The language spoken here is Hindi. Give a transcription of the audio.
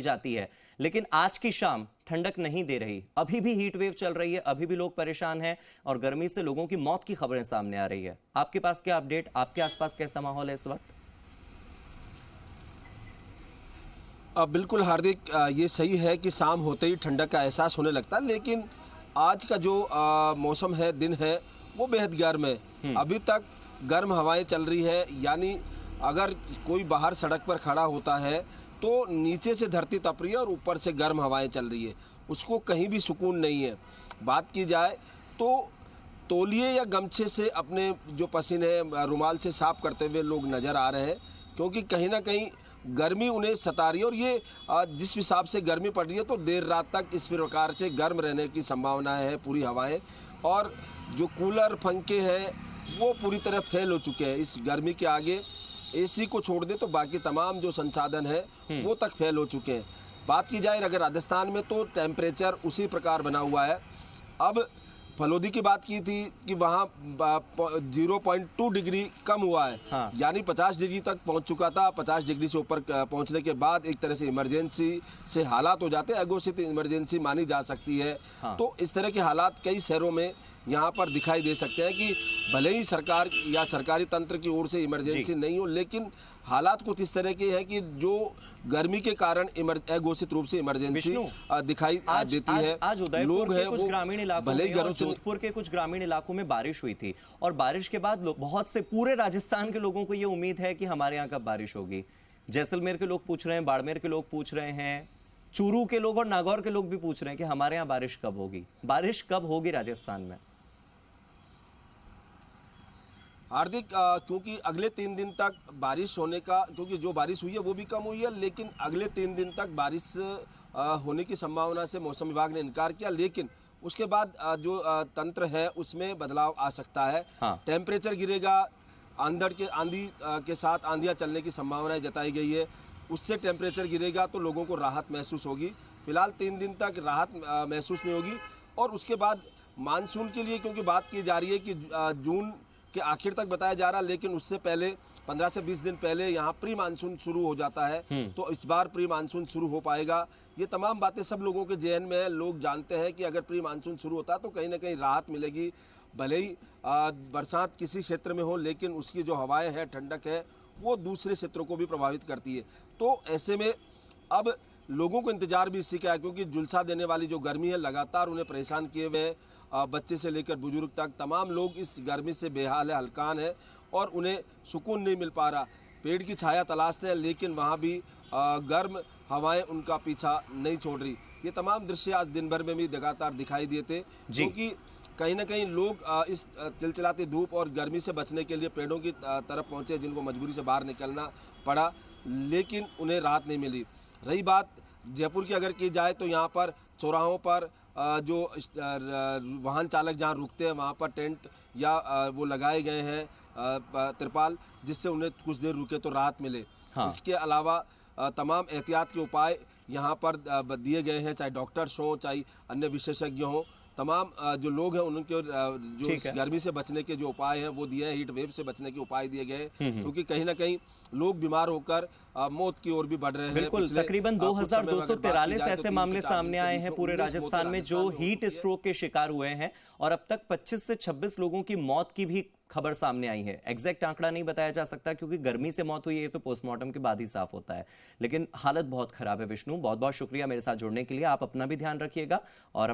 जाती है, लेकिन आज की शाम ठंडक नहीं दे रही। अभी भी हीट वेव चल रही है, अभी भी लोग परेशान हैं और गर्मी से लोगों की मौत की खबरें सामने आ रही है। आपके पास क्या अपडेट, आपके आसपास कैसा माहौल है इस वक्त? बिल्कुल हार्दिक, ये सही है कि शाम होते ही ठंडक का एहसास होने लगता है, लेकिन आज का जो मौसम है, दिन है, वो बेहद गर्म है। अभी तक गर्म हवाएं चल रही है, यानी अगर कोई बाहर सड़क पर खड़ा होता है तो नीचे से धरती तप रही है और ऊपर से गर्म हवाएं चल रही है, उसको कहीं भी सुकून नहीं है। बात की जाए तो तौलिए या गमछे से अपने जो पसीने रुमाल से साफ करते हुए लोग नज़र आ रहे हैं, क्योंकि कहीं ना कहीं गर्मी उन्हें सता रही है। और ये जिस हिसाब से गर्मी पड़ रही है तो देर रात तक इस प्रकार से गर्म रहने की संभावना है पूरी हवाएं, और जो कूलर पंखे हैं वो पूरी तरह फेल हो चुके हैं। इस गर्मी के आगे एसी को छोड़ दे तो बाकी तमाम जो संसाधन है वो तक फेल हो चुके हैं। बात की जाए अगर राजस्थान में तो टेम्परेचर उसी प्रकार बना हुआ है। अब फलोदी की बात की थी कि वहाँ 0.2 डिग्री कम हुआ है, हाँ। यानी 50 डिग्री तक पहुँच चुका था। 50 डिग्री से ऊपर पहुँचने के बाद एक तरह से इमरजेंसी से हालात हो जाते हैं, अघोषित इमरजेंसी मानी जा सकती है। हाँ। तो इस तरह के हालात कई शहरों में यहाँ पर दिखाई दे सकते हैं कि भले ही सरकार या सरकारी तंत्र की ओर से इमरजेंसी नहीं हो, लेकिन हालात कुछ इस तरह के हैं कि जो गर्मी के कारण अघोषित रूप से इमरजेंसी दिखाई देती है। आज उदयपुर के कुछ ग्रामीण इलाकों में और जोधपुर के कुछ ग्रामीण इलाकों में बारिश हुई थी, और बारिश के बाद बहुत से पूरे राजस्थान के लोगों को ये उम्मीद है कि हमारे यहाँ कब बारिश होगी। जैसलमेर के लोग पूछ रहे हैं, बाड़मेर के लोग पूछ रहे हैं, चूरू के लोग और नागौर के लोग भी पूछ रहे हैं कि हमारे यहाँ बारिश कब होगी। बारिश कब होगी राजस्थान में? हार्दिक, क्योंकि अगले 3 दिन तक बारिश होने का, क्योंकि जो बारिश हुई है वो भी कम हुई है, लेकिन अगले 3 दिन तक बारिश होने की संभावना से मौसम विभाग ने इनकार किया। लेकिन उसके बाद जो तंत्र है उसमें बदलाव आ सकता है। हाँ। टेम्परेचर गिरेगा, आंधी के साथ आंधियाँ चलने की संभावनाएं जताई गई है, उससे टेम्परेचर गिरेगा तो लोगों को राहत महसूस होगी। फिलहाल 3 दिन तक राहत महसूस नहीं होगी, और उसके बाद मानसून के लिए, क्योंकि बात की जा रही है कि जून के आखिर तक बताया जा रहा है, लेकिन उससे पहले 15 से 20 दिन पहले यहाँ प्री मानसून शुरू हो जाता है। तो इस बार प्री मानसून शुरू हो पाएगा, ये तमाम बातें सब लोगों के जहन में है। लोग जानते हैं कि अगर प्री मानसून शुरू होता है तो कहीं ना कहीं राहत मिलेगी। भले ही बरसात किसी क्षेत्र में हो, लेकिन उसकी जो हवाएं हैं, ठंडक है, वो दूसरे क्षेत्रों को भी प्रभावित करती है। तो ऐसे में अब लोगों को इंतजार भी इसी का है, क्योंकि झुलसा देने वाली जो गर्मी है लगातार उन्हें परेशान किए हुए, बच्चे से लेकर बुजुर्ग तक तमाम लोग इस गर्मी से बेहाल है, हलकान है, और उन्हें सुकून नहीं मिल पा रहा। पेड़ की छाया तलाशते हैं, लेकिन वहाँ भी गर्म हवाएं उनका पीछा नहीं छोड़ रही। ये तमाम दृश्य आज दिन भर में भी लगातार दिखाई दिए थे, क्योंकि कहीं ना कहीं लोग इस चिलचिलाती धूप और गर्मी से बचने के लिए पेड़ों की तरफ पहुँचे, जिनको मजबूरी से बाहर निकलना पड़ा, लेकिन उन्हें राहत नहीं मिली। रही बात जयपुर की अगर की जाए तो यहाँ पर चौराहों पर जो वाहन चालक जहाँ रुकते हैं वहाँ पर टेंट या वो लगाए गए हैं तिरपाल, जिससे उन्हें कुछ देर रुके तो राहत मिले। हाँ। इसके अलावा तमाम एहतियात के उपाय यहाँ पर दिए गए हैं, चाहे डॉक्टर्स हों, चाहे अन्य विशेषज्ञ हों। तमाम जो लोग हैं उनके जो इस गर्मी से बचने के जो उपाय हैं वो दिए हैं, हीट वेव से बचने के उपाय दिए गए हैं, क्योंकि कहीं ना कहीं लोग बीमार होकर मौत की ओर भी बढ़ रहे हैं। बिल्कुल, तकरीबन 2243 ऐसे मामले सामने आए हैं पूरे राजस्थान में जो हीट स्ट्रोक के शिकार हुए हैं, और अब तक 25 से 26 लोगों की मौत की भी खबर सामने आई है। एग्जैक्ट आंकड़ा नहीं बताया जा सकता, क्योंकि गर्मी से मौत हुई है तो पोस्टमार्टम के बाद ही साफ होता है, लेकिन हालत बहुत खराब है। विष्णु, बहुत बहुत शुक्रिया मेरे साथ जुड़ने के लिए। आप अपना भी ध्यान रखिएगा और